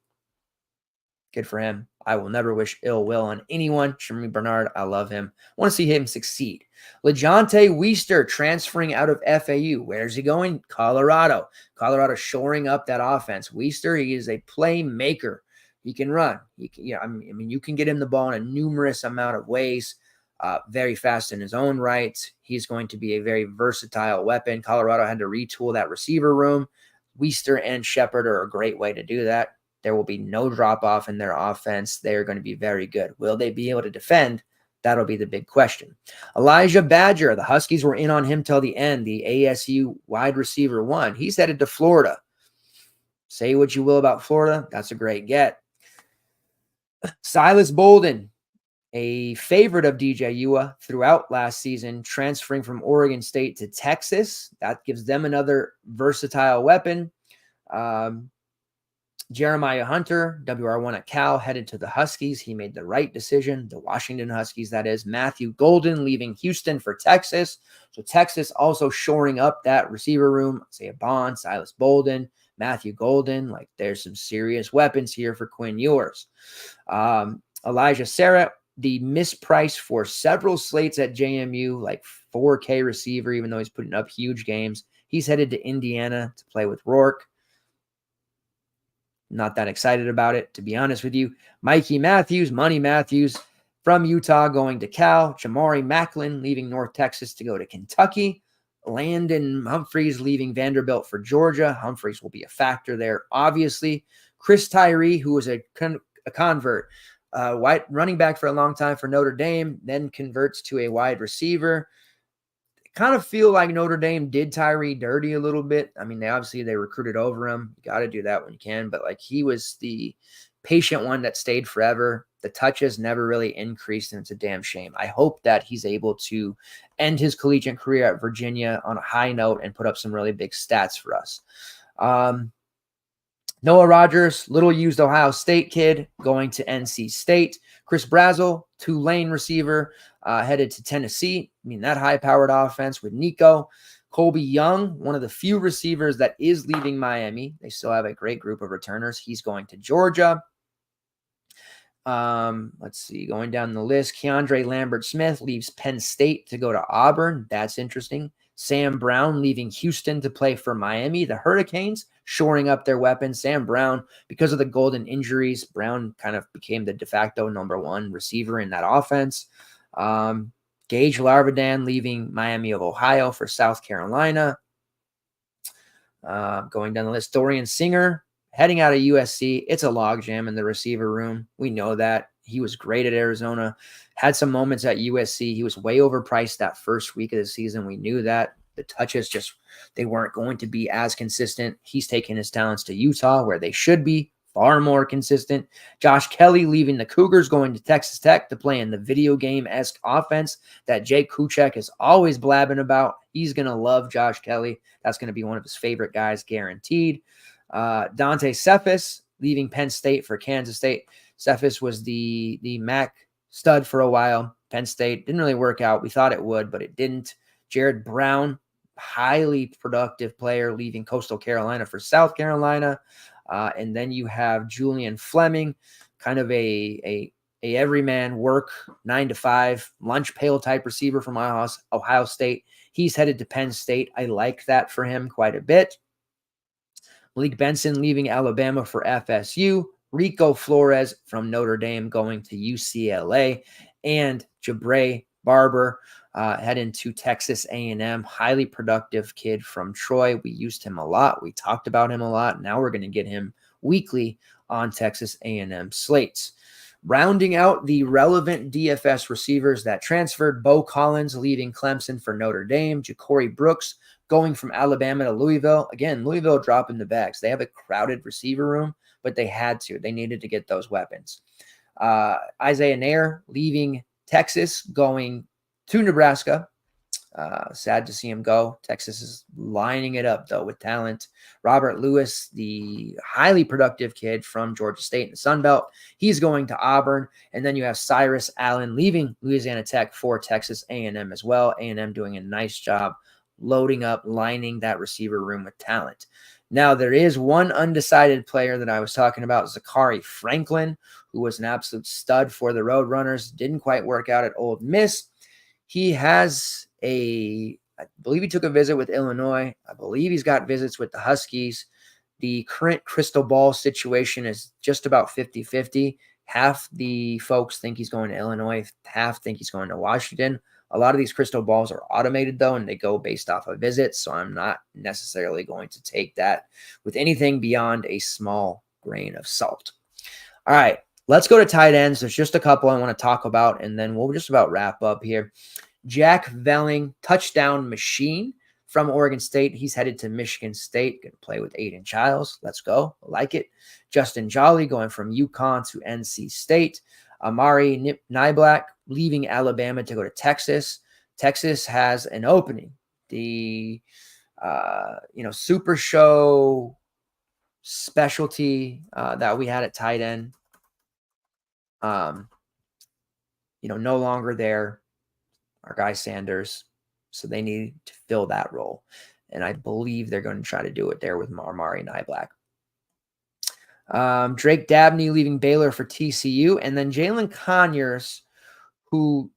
Good for him. I will never wish ill will on anyone. Jeremy Bernard, I love him. I want to see him succeed. LeJontay Weister transferring out of FAU. Where's he going? Colorado. Colorado shoring up that offense. Weister, he is a playmaker. He can run. He can, you can get him the ball in a numerous amount of ways. Very fast in his own right. He's going to be a very versatile weapon. Colorado had to retool that receiver room. Weister and Shepard are a great way to do that. There will be no drop-off in their offense. They're going to be very good. Will they be able to defend? That'll be the big question. Elijah Badger, the Huskies were in on him till the end, the ASU wide receiver 1. He's headed to Florida. Say what you will about Florida. That's a great get. Silas Bolden, a favorite of DJ Ua throughout last season, transferring from Oregon State to Texas. That gives them another versatile weapon. Jeremiah Hunter, WR1 at Cal, headed to the Huskies. He made the right decision, the Washington Huskies, that is. Matthew Golden leaving Houston for Texas. So Texas also shoring up that receiver room. Say a Bond, Silas Bolden, Matthew Golden. Like there's some serious weapons here for Quinn Ewers. Elijah Sarah, the misprice for several slates at JMU, like 4K receiver, even though he's putting up huge games. He's headed to Indiana to play with Rourke. Not that excited about it, to be honest with you. Mikey Matthews, Money Matthews from Utah going to Cal. Jamari Macklin leaving North Texas to go to Kentucky. Landon Humphreys leaving Vanderbilt for Georgia. Humphreys will be a factor there, obviously. Chris Tyree, who was a convert, wide running back for a long time for Notre Dame, then converts to a wide receiver. Kind of feel like Notre Dame did Tyree dirty a little bit. I mean, they recruited over him. You got to do that when you can. But like he was the patient one that stayed forever. The touches never really increased, and it's a damn shame. I hope that he's able to end his collegiate career at Virginia on a high note and put up some really big stats for us. Noah Rogers, little used Ohio State kid, going to NC State. Chris Brazel, Tulane receiver, headed to Tennessee. I mean, that high-powered offense with Nico. Colby Young, one of the few receivers that is leaving Miami. They still have a great group of returners. He's going to Georgia. Let's see, going down the list, Keandre Lambert-Smith leaves Penn State to go to Auburn. That's interesting. Sam Brown leaving Houston to play for Miami. The Hurricanes shoring up their weapons. Sam Brown, because of the Golden injuries, Brown kind of became the de facto number one receiver in that offense. Gage Larvadan leaving Miami of Ohio for South Carolina. Going down the list, Dorian Singer heading out of USC. It's a logjam in the receiver room. We know that. He was great at Arizona, had some moments at USC. He was way overpriced that first week of the season. We knew that. The touches they weren't going to be as consistent. He's taking his talents to Utah, where they should be far more consistent. Josh Kelly leaving the Cougars, going to Texas Tech to play in the video game-esque offense that Jake Kuchek is always blabbing about. He's going to love Josh Kelly. That's going to be one of his favorite guys, guaranteed. Dante Cephas leaving Penn State for Kansas State. Cephas was the MAC stud for a while. Penn State didn't really work out. We thought it would, but it didn't. Jared Brown, highly productive player, leaving Coastal Carolina for South Carolina. And then you have Julian Fleming, kind of a everyman work, 9 to 5, lunch pail type receiver from Ohio State. He's headed to Penn State. I like that for him quite a bit. Malik Benson leaving Alabama for FSU. Rico Flores from Notre Dame going to UCLA. And Jabre Barber heading to Texas A&M. Highly productive kid from Troy. We used him a lot. We talked about him a lot. Now we're going to get him weekly on Texas A&M slates. Rounding out the relevant DFS receivers that transferred, Bo Collins leaving Clemson for Notre Dame. Ja'Cory Brooks going from Alabama to Louisville. Again, Louisville dropping the bags. They have a crowded receiver room, but they had to. They needed to get those weapons. Isaiah Nair leaving Texas, going to Nebraska. Sad to see him go. Texas is lining it up, though, with talent. Robert Lewis, the highly productive kid from Georgia State in the Sun Belt, he's going to Auburn. And then you have Cyrus Allen leaving Louisiana Tech for Texas A&M as well. A&M doing a nice job loading up, lining that receiver room with talent. Now, there is one undecided player that I was talking about, Zachary Franklin, who was an absolute stud for the Roadrunners. Didn't quite work out at Ole Miss. He has I believe he took a visit with Illinois. I believe he's got visits with the Huskies. The current crystal ball situation is just about 50-50. Half the folks think he's going to Illinois. Half think he's going to Washington. A lot of these crystal balls are automated, though, and they go based off of visits, so I'm not necessarily going to take that with anything beyond a small grain of salt. All right, let's go to tight ends. There's just a couple I want to talk about, and then we'll just about wrap up here. Jack Velling, touchdown machine from Oregon State. He's headed to Michigan State, going to play with Aiden Childs. Let's go. I like it. Justin Jolly going from UConn to NC State. Amari Niblack leaving Alabama to go to Texas. Texas has an opening. The SuperShow specialty that we had at tight end, no longer there. Our guy Sanders. So they need to fill that role. And I believe they're going to try to do it there with Amari Niblack. Drake Dabney leaving Baylor for TCU. And then Jalen Conyers, who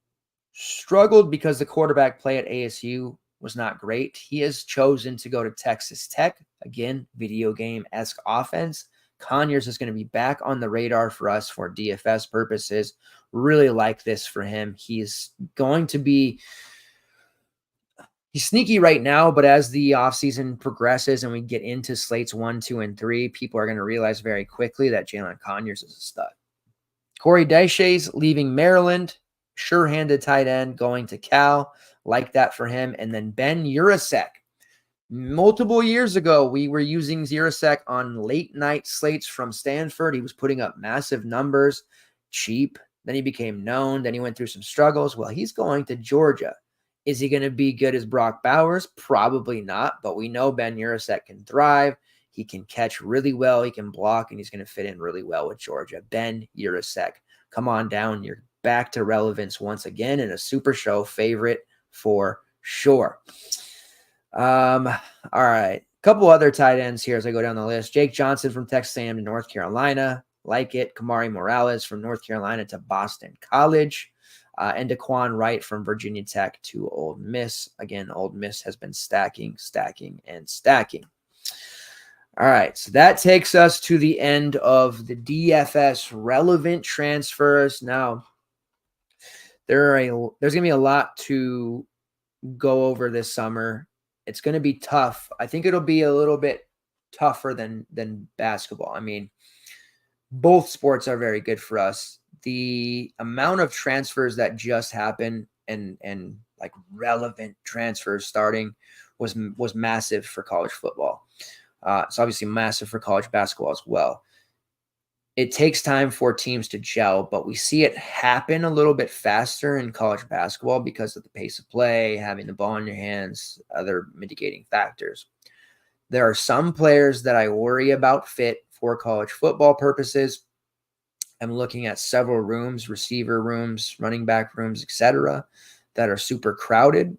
struggled because the quarterback play at ASU was not great. He has chosen to go to Texas Tech. Again, video game-esque offense. Conyers is going to be back on the radar for us for DFS purposes. Really like this for him. He's going to be he's sneaky right now, but as the offseason progresses and we get into slates 1, 2, and 3, people are going to realize very quickly that Jalen Conyers is a stud. Corey Dyches leaving Maryland. Sure-handed tight end going to Cal. Like that for him. And then Ben Urasek. Multiple years ago, we were using Urasek on late-night slates from Stanford. He was putting up massive numbers, cheap. Then he became known. Then he went through some struggles. Well, he's going to Georgia. Is he going to be good as Brock Bowers? Probably not, but we know Ben Urasek can thrive. He can catch really well. He can block, and he's going to fit in really well with Georgia. Ben Urasek, come on down. You're back to relevance once again and a Super Show favorite for sure. All right. A couple other tight ends here as I go down the list. Jake Johnson from Texas A&M to North Carolina. Like it. Kamari Morales from North Carolina to Boston College. And Daquan Wright from Virginia Tech to Ole Miss. Again, Ole Miss has been stacking. All right, so that takes us to the end of the DFS relevant transfers. Now, there's going to be a lot to go over this summer. It's going to be tough. I think it'll be a little bit tougher than basketball. I mean, both sports are very good for us. The amount of transfers that just happened and like relevant transfers starting was massive for college football. It's obviously massive for college basketball as well. It takes time for teams to gel, but we see it happen a little bit faster in college basketball because of the pace of play, having the ball in your hands, other mitigating factors. There are some players that I worry about fit for college football purposes. I'm looking at several rooms, receiver rooms, running back rooms, etc., that are super crowded.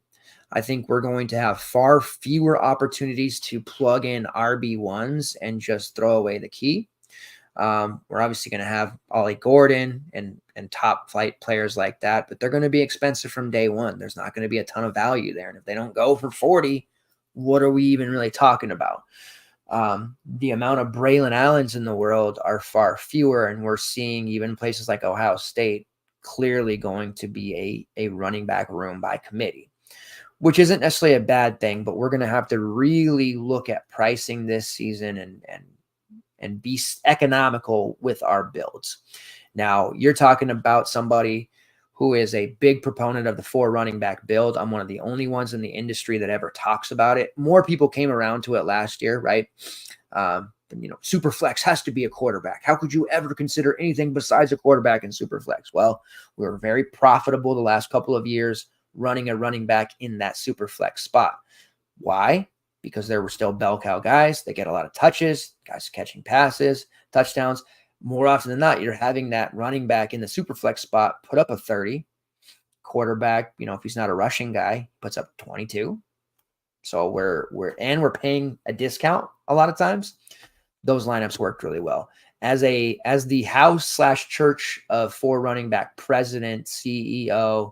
I think we're going to have far fewer opportunities to plug in RB1s and just throw away the key. We're obviously going to have Ollie Gordon and top flight players like that, but they're going to be expensive from day one. There's not going to be a ton of value there. And if they don't go for 40, what are we even really talking about? The amount of Braylon Allens in the world are far fewer, and we're seeing even places like Ohio State clearly going to be a running back room by committee, which isn't necessarily a bad thing, but we're going to have to really look at pricing this season and be economical with our builds. Now, you're talking about somebody who is a big proponent of the 4 running back build. I'm one of the only ones in the industry that ever talks about it. More people came around to it last year, right? Superflex has to be a quarterback. How could you ever consider anything besides a quarterback in Superflex? Well, we were very profitable the last couple of years running a running back in that Superflex spot. Why? Because there were still bell cow guys. They get a lot of touches, guys catching passes, touchdowns. More often than not, you're having that running back in the super flex spot put up a 30. Quarterback, if he's not a rushing guy, puts up 22. So we're paying a discount a lot of times. Those lineups worked really well. As the house/church of 4 running back president, CEO,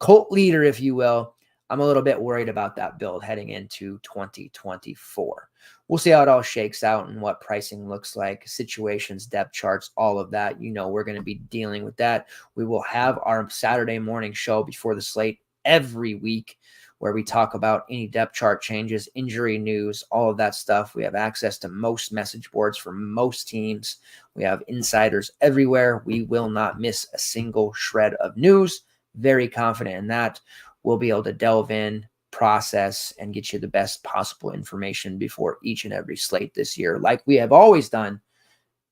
cult leader, if you will, I'm a little bit worried about that build heading into 2024. We'll see how it all shakes out and what pricing looks like, situations, depth charts, all of that. We're going to be dealing with that. We will have our Saturday morning show before the slate every week where we talk about any depth chart changes, injury news, all of that stuff. We have access to most message boards for most teams. We have insiders everywhere. We will not miss a single shred of news. Very confident in that. We'll be able to delve in, process, and get you the best possible information before each and every slate this year, like we have always done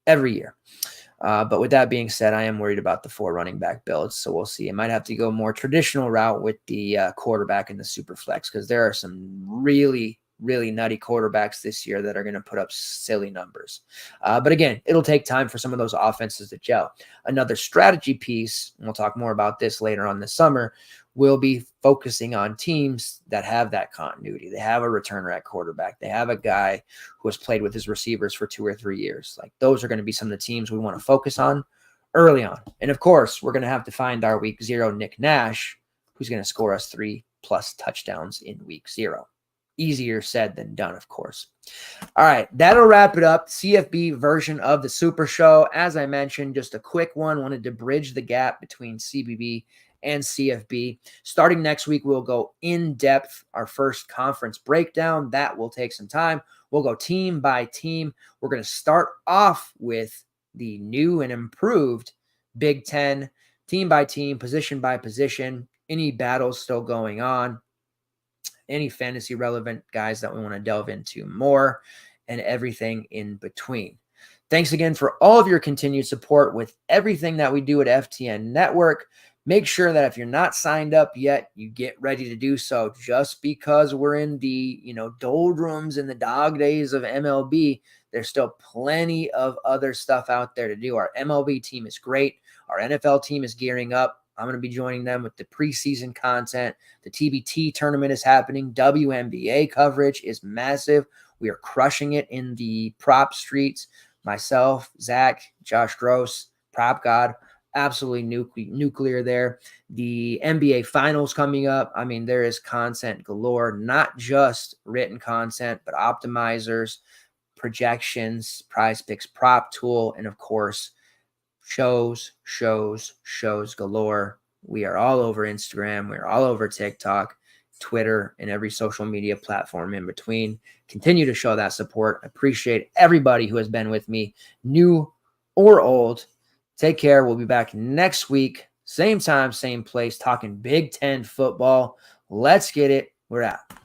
every year. But with that being said, I am worried about the 4 running back builds, so we'll see. I might have to go more traditional route with the quarterback and the super flex because there are some really, really nutty quarterbacks this year that are going to put up silly numbers. But again, it'll take time for some of those offenses to gel. Another strategy piece, and we'll talk more about this later on this summer, will be focusing on teams that have that continuity. They have a returner at quarterback. They have a guy who has played with his receivers for 2 or 3 years. Like, those are going to be some of the teams we want to focus on early on. And of course, we're going to have to find our week 0 Nick Nash, who's going to score us 3+ touchdowns in week 0. Easier said than done, of course. All right, that'll wrap it up. CFB version of the Super Show. As I mentioned, just a quick one. Wanted to bridge the gap between CBB and CFB. Starting next week, we'll go in depth, our first conference breakdown. That will take some time. We'll go team by team. We're going to start off with the new and improved Big Ten, team by team, position by position, any battles still going on, any fantasy relevant guys that we want to delve into more, and everything in between. Thanks again for all of your continued support with everything that we do at FTN Network. Make sure that if you're not signed up yet, you get ready to do so. Just because we're in the, doldrums and the dog days of MLB, there's still plenty of other stuff out there to do. Our MLB team is great. Our NFL team is gearing up. I'm going to be joining them with the preseason content. The TBT tournament is happening. WNBA coverage is massive. We are crushing it in the prop streets. Myself, Zach, Josh Gross, Prop God, absolutely nuclear there. The NBA finals coming up. I mean, there is content galore, not just written content, but optimizers, projections, prize picks, prop tool, and of course, shows galore. We are all over Instagram. We're all over TikTok, Twitter, and every social media platform in between. Continue to show that support. I appreciate everybody who has been with me, new or old. Take care. We'll be back next week, same time, same place, talking Big Ten football. Let's get it. We're out.